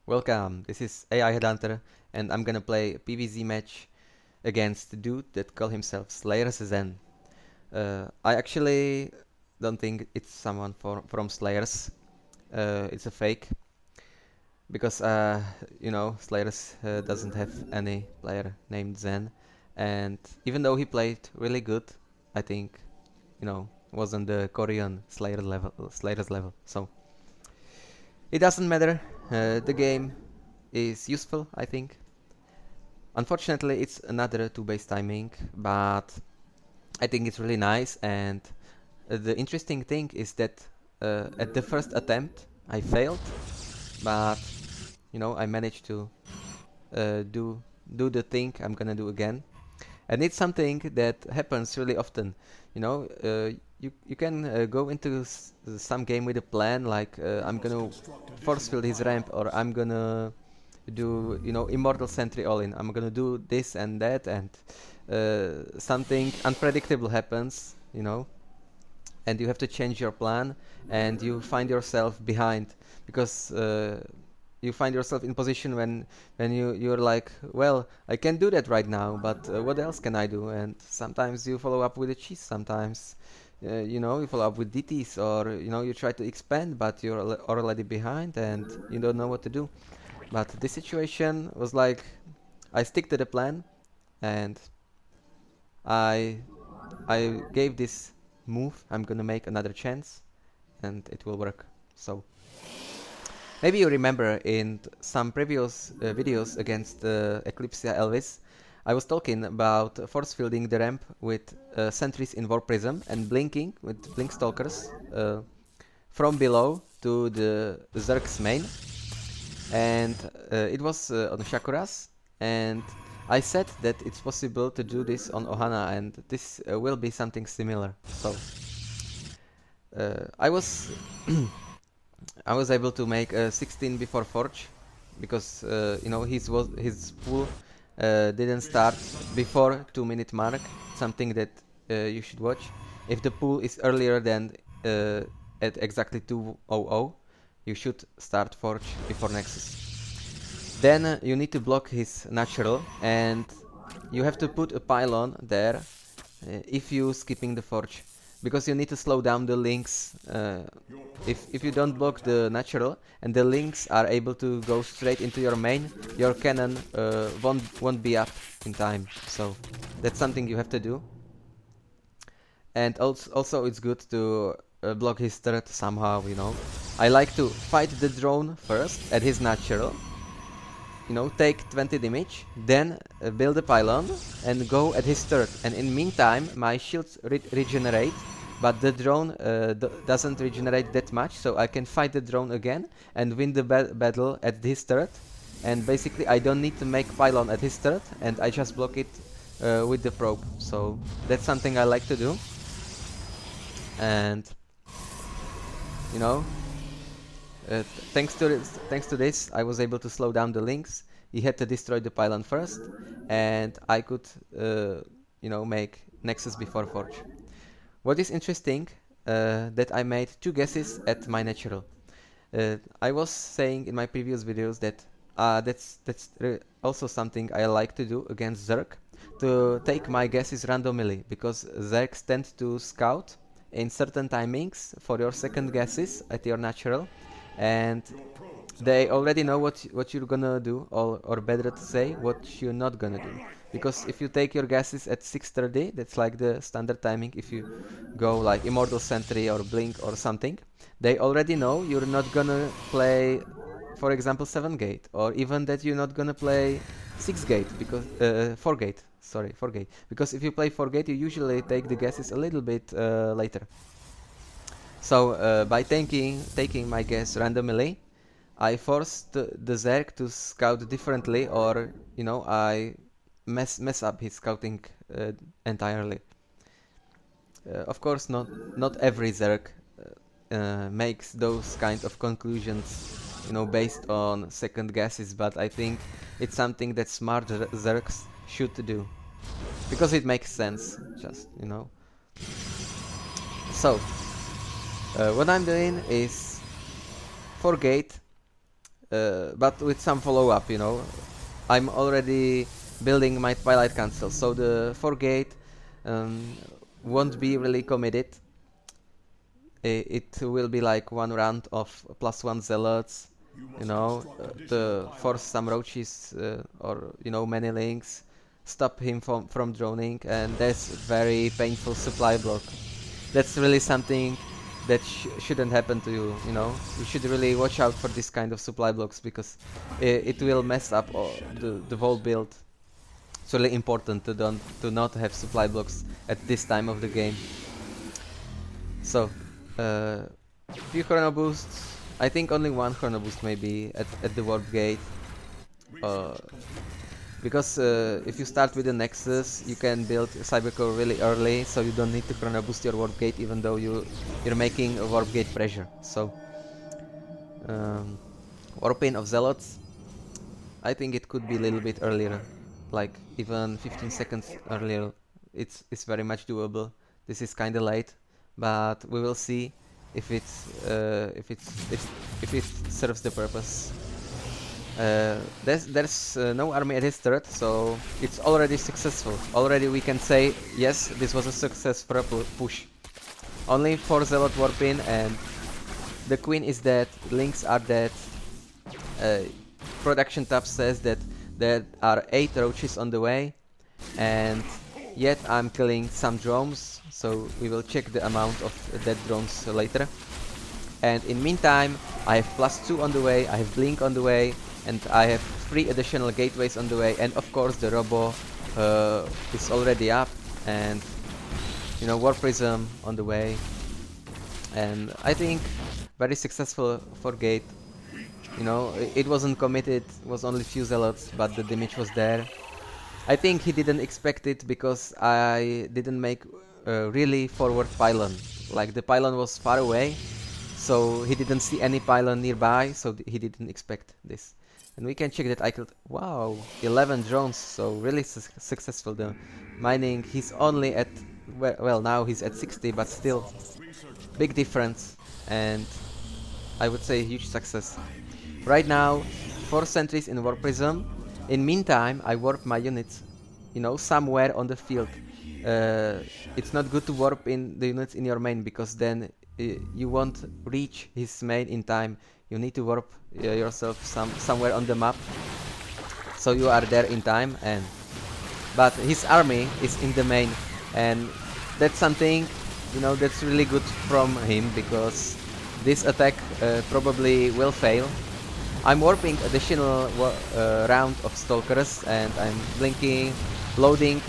Welcome, this is AiHEADHUNTER and I'm gonna play a PvZ match against the dude that call himself SlayersZen. I actually don't think it's someone from Slayers. It's a fake. Because, Slayers doesn't have any player named Zen. And even though he played really good, I think, wasn't the Korean Slayers level. So, it doesn't matter. The game is useful, I think. Unfortunately, it's another 2-base timing, but I think it's really nice. And the interesting thing is that at the first attempt I failed, but I managed to do the thing I'm gonna do again. And it's something that happens really often. You can go into some game with a plan, like I'm gonna force field his ramp, or I'm gonna do immortal sentry all in. I'm gonna do this and that, and something unpredictable happens, and you have to change your plan, and you find yourself behind because you find yourself in position when you're like, well, I can do that right now, but what else can I do? And sometimes you follow up with a cheese, sometimes you follow up with DTs, or you try to expand, but you're already behind and you don't know what to do. But this situation was like, I stick to the plan, and I gave this move, I'm gonna make another chance, and it will work. So maybe you remember in some previous videos against Eclipsia Elvis, I was talking about force fielding the ramp with sentries in War Prism and blinking with blink stalkers from below to the zerg's main, and it was on Shakuras, and I said that it's possible to do this on Ohana, and this will be something similar. So I was I was able to make a 16 before Forge, because his pool didn't start before 2-minute mark, something that you should watch. If the pool is earlier than at exactly 2:00, you should start Forge before Nexus. Then you need to block his natural, and you have to put a pylon there if you skipping the Forge, because you need to slow down the links. If you don't block the natural and the links are able to go straight into your main, your cannon won't be up in time. So that's something you have to do. And also it's good to block his turret somehow. I like to fight the drone first at his natural, take 20 damage, then build a pylon and go at his turret. And in meantime, my shields regenerate, but the drone doesn't regenerate that much, so I can fight the drone again and win the battle at his turret. And basically, I don't need to make pylon at his turret, and I just block it with the probe. So that's something I like to do. And thanks to this, I was able to slow down the links. He had to destroy the pylon first, and I could, make Nexus before Forge. What is interesting, that I made 2 guesses at my natural. I was saying in my previous videos that that's also something I like to do against Zerg, to take my guesses randomly, because Zergs tend to scout in certain timings for your second guesses at your natural, and they already know what you're gonna do, or better to say, what you're not gonna do. Because if you take your guesses at 6:30, that's like the standard timing. If you go like Immortal Sentry or Blink or something, they already know you're not gonna play, for example, 7-gate, or even that you're not gonna play 6-gate, because 4-gate. Sorry, 4-gate. Because if you play 4-gate, you usually take the guesses a little bit later. So by taking my guess randomly, I forced the Zerg to scout differently, or I mess up his scouting entirely. Of course, not every Zerg makes those kind of conclusions, based on second guesses, but I think it's something that smart Zergs should do, because it makes sense, just, So what I'm doing is 4-gate, but with some follow-up, you know. I'm already building my Twilight Council, so the 4 gate won't be really committed. It will be like one round of +1 zealots, you know, to force some roaches or, you know, many links, stop him from droning, and that's very painful supply block. That's really something that shouldn't happen to you, you know. You should really watch out for this kind of supply blocks, because it will mess up the whole build. It's really important to not have supply blocks at this time of the game. So, few chrono boosts. I think only one chrono boost maybe at the warp gate. Because if you start with the Nexus, you can build Cybercore really early, so you don't need to chrono boost your warp gate, even though you're making a warp gate pressure. So, warping of Zealots, I think it could be a little bit earlier, like even 15 seconds earlier. It's very much doable. This is kind of late, but we will see if it serves the purpose. There's no army at his turret, so it's already successful. Already we can say, yes, this was a success for a push. Only 4 zealot warping, and the queen is dead, links are dead. Production tab says that there are 8 roaches on the way, and yet I'm killing some drones, so we will check the amount of dead drones later. And in meantime, I have +2 on the way, I have blink on the way, and I have 3 additional gateways on the way, and of course the robo is already up, and you know, War Prism on the way. And I think very successful for gate. You know, it wasn't committed, it was only few zealots, but the damage was there. I think he didn't expect it because I didn't make a really forward pylon. Like, the pylon was far away, so he didn't see any pylon nearby, so he didn't expect this. And we can check that I killed, wow, 11 drones, so really successful. The mining, he's only at, well, now he's at 60, but still big difference, and I would say huge success. Right now, 4 sentries in War Prism. In meantime, I warp my units, you know, somewhere on the field. It's not good to warp in the units in your main, because then you won't reach his main in time. You need to warp yourself somewhere on the map, so you are there in time. And but his army is in the main, and that's something, you know, that's really good from him, because this attack probably will fail. I'm warping additional round of stalkers, and I'm blinking, loading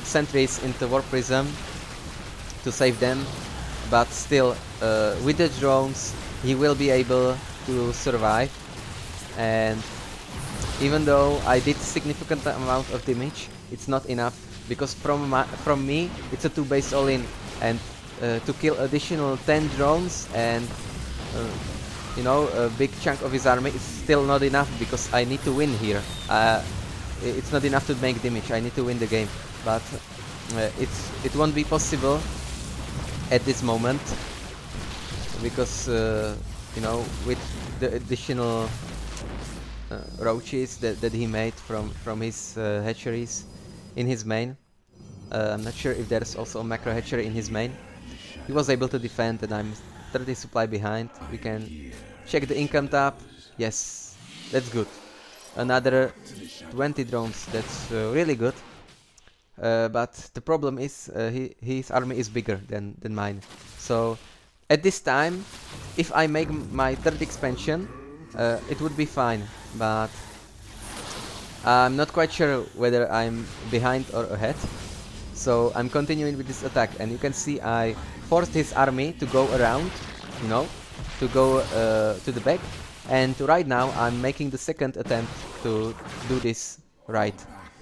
sentries into War Prism to save them. But still, with the drones, he will be able to survive. And even though I did significant amount of damage, it's not enough, because from me it's a 2 base all-in, and to kill additional 10 drones and you know, a big chunk of his army is still not enough, because I need to win here. It's not enough to make damage, I need to win the game. But it won't be possible at this moment, because you know, with the additional roaches that he made from his hatcheries in his main. I'm not sure if there's also a macro hatchery in his main. He was able to defend, and I'm 30 supply behind. We can check the income tab. Yes, that's good. Another 20 drones, that's really good. But the problem is his army is bigger than mine. So at this time, if I make my third expansion, it would be fine. But I'm not quite sure whether I'm behind or ahead. So I'm continuing with this attack, and you can see I forced his army to go around, you know, to go to the back. And right now I'm making the second attempt to do this right.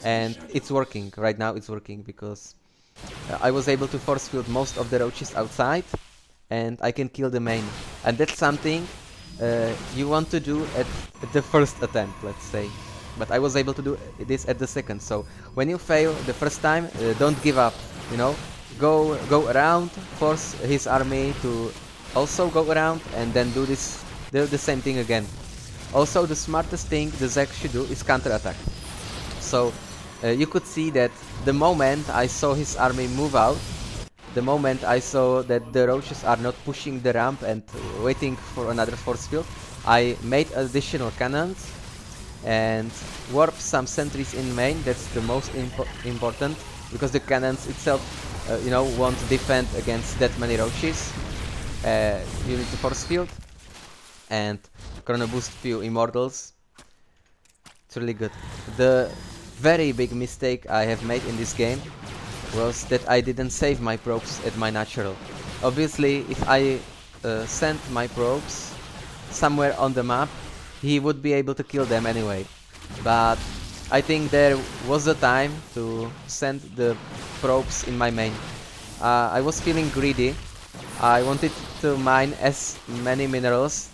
And it's working, right now it's working, because I was able to force field most of the roaches outside, and I can kill the main. And that's something you want to do at the first attempt, let's say. But I was able to do this at the second, so when you fail the first time, don't give up, you know. Go around, force his army to also go around, and then do the same thing again. Also, the smartest thing the zerg should do is counter-attack. So you could see that the moment I saw his army move out, the moment I saw that the roaches are not pushing the ramp and waiting for another force field, I made additional cannons and warped some sentries in main. That's the most important, because the cannons itself, you know, won't defend against that many roaches. You need the force field and chrono boost few immortals. It's really good. The very big mistake I have made in this game was that I didn't save my probes at my natural. Obviously, if I sent my probes somewhere on the map, he would be able to kill them anyway. But I think there was a time to send the probes in my main. I was feeling greedy. I wanted to mine as many minerals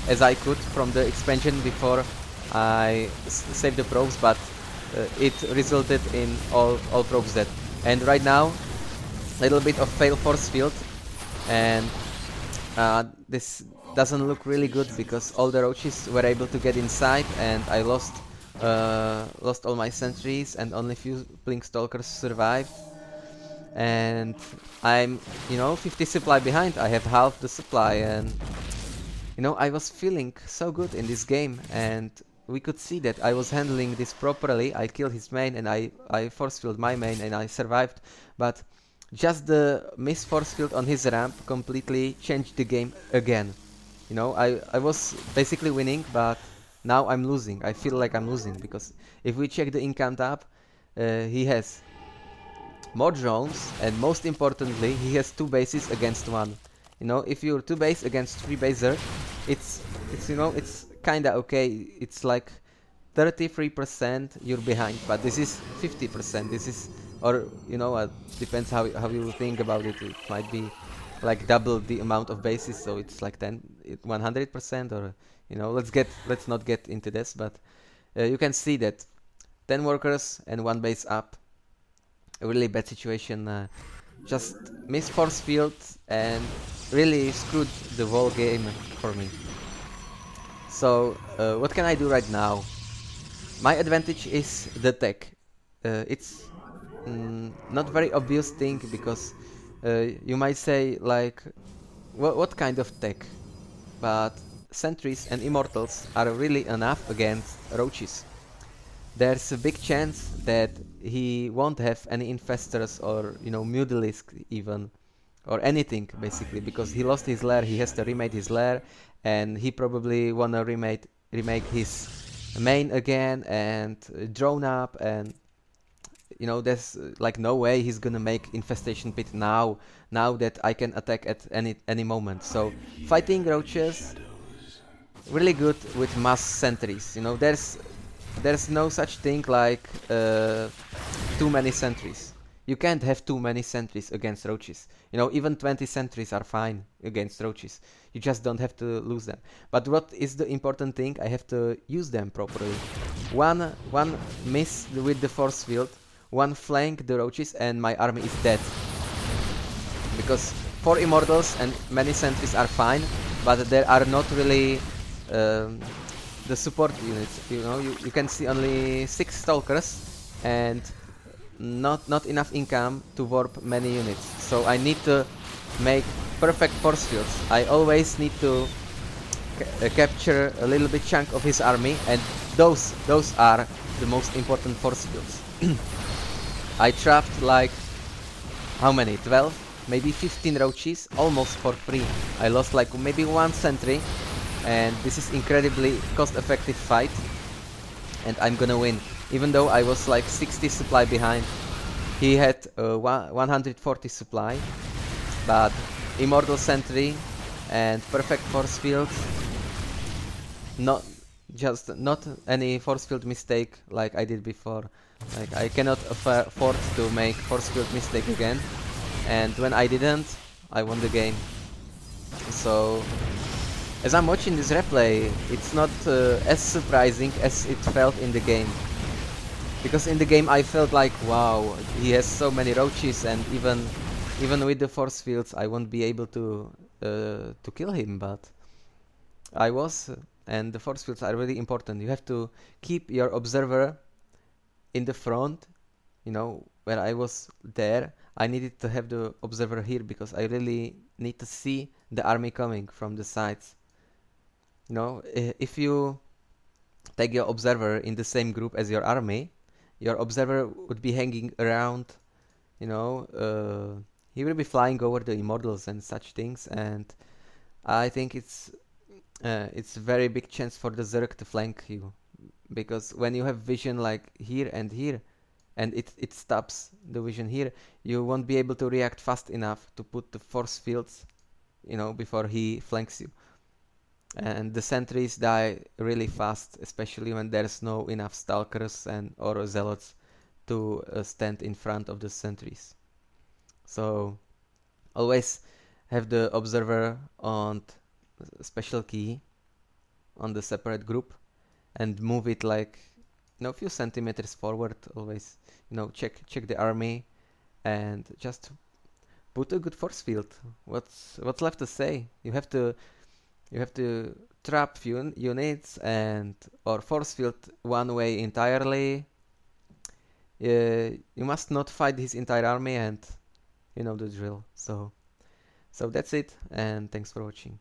as I could from the expansion before I saved the probes, but it resulted in all probes dead. And right now, a little bit of fail force field, and this doesn't look really good because all the roaches were able to get inside, and I lost all my sentries, and only few blink stalkers survived. And I'm, you know, 50 supply behind. I have half the supply, and you know, I was feeling so good in this game, and we could see that I was handling this properly. I killed his main, and I force filled my main, and I survived. But just the miss force field on his ramp completely changed the game again. You know, I was basically winning, but now I'm losing. I feel like I'm losing, because if we check the income tab, he has more drones, and most importantly, he has 2 bases against 1. You know, if you're 2 base against 3 baser, it's you know, it's kinda okay. It's like 33% you're behind, but this is 50%. This is, or you know, depends how you think about it. It might be like double the amount of bases, so it's like 100%, or you know, let's not get into this, but you can see that 10 workers and 1 base up. A really bad situation. Just missed force field and really screwed the whole game for me. So what can I do right now? My advantage is the tech. It's not very obvious thing, because you might say like, what kind of tech? But sentries and immortals are really enough against roaches. There's a big chance that he won't have any infestors, or you know, mutalisk even, or anything basically, because he lost his lair. He has to remake his lair, and he probably wanna remake his main again and drone up, and you know, there's like no way he's gonna make infestation pit now that I can attack at any moment. So fighting roaches really good with mass sentries. You know, there's no such thing like too many sentries. You can't have too many sentries against roaches. You know, even 20 sentries are fine against roaches. You just don't have to lose them. But what is the important thing? I have to use them properly. One miss with the force field, 1 flank the roaches, and my army is dead. Because 4 immortals and many sentries are fine, but there are not really the support units. You know, you can see only 6 stalkers and not enough income to warp many units. So I need to make perfect force fields. I always need to capture a little bit chunk of his army, and those are the most important force fields. I trapped like, how many? 12? Maybe 15 roaches, almost for free. I lost like maybe 1 sentry, and this is incredibly cost-effective fight, and I'm gonna win. Even though I was like 60 supply behind. He had 140 supply, but immortal sentry and perfect force field. Not any force field mistake like I did before. Like, I cannot afford to make force field mistake again, and when I didn't, I won the game. So as I'm watching this replay, it's not as surprising as it felt in the game. Because in the game I felt like, wow, he has so many roaches, and even with the force fields I won't be able to kill him. But I was and the force fields are really important. You have to keep your observer in the front. You know, when I was there, I needed to have the observer here because I really need to see the army coming from the sides. You know, if you take your observer in the same group as your army, your observer would be hanging around, you know, he will be flying over the immortals and such things, and I think it's very big chance for the zerg to flank you, because when you have vision like here, and it stops the vision here, you won't be able to react fast enough to put the force fields, you know, before he flanks you. And the sentries die really fast, especially when there's no enough stalkers and or zealots to stand in front of the sentries. So always have the observer on special key on the separate group and move it like, you know, a few centimeters forward. Always, you know, check the army and just put a good force field. What's left to say? You have to trap units and or force field one way entirely. You must not fight his entire army, and you know the drill. So that's it, and thanks for watching.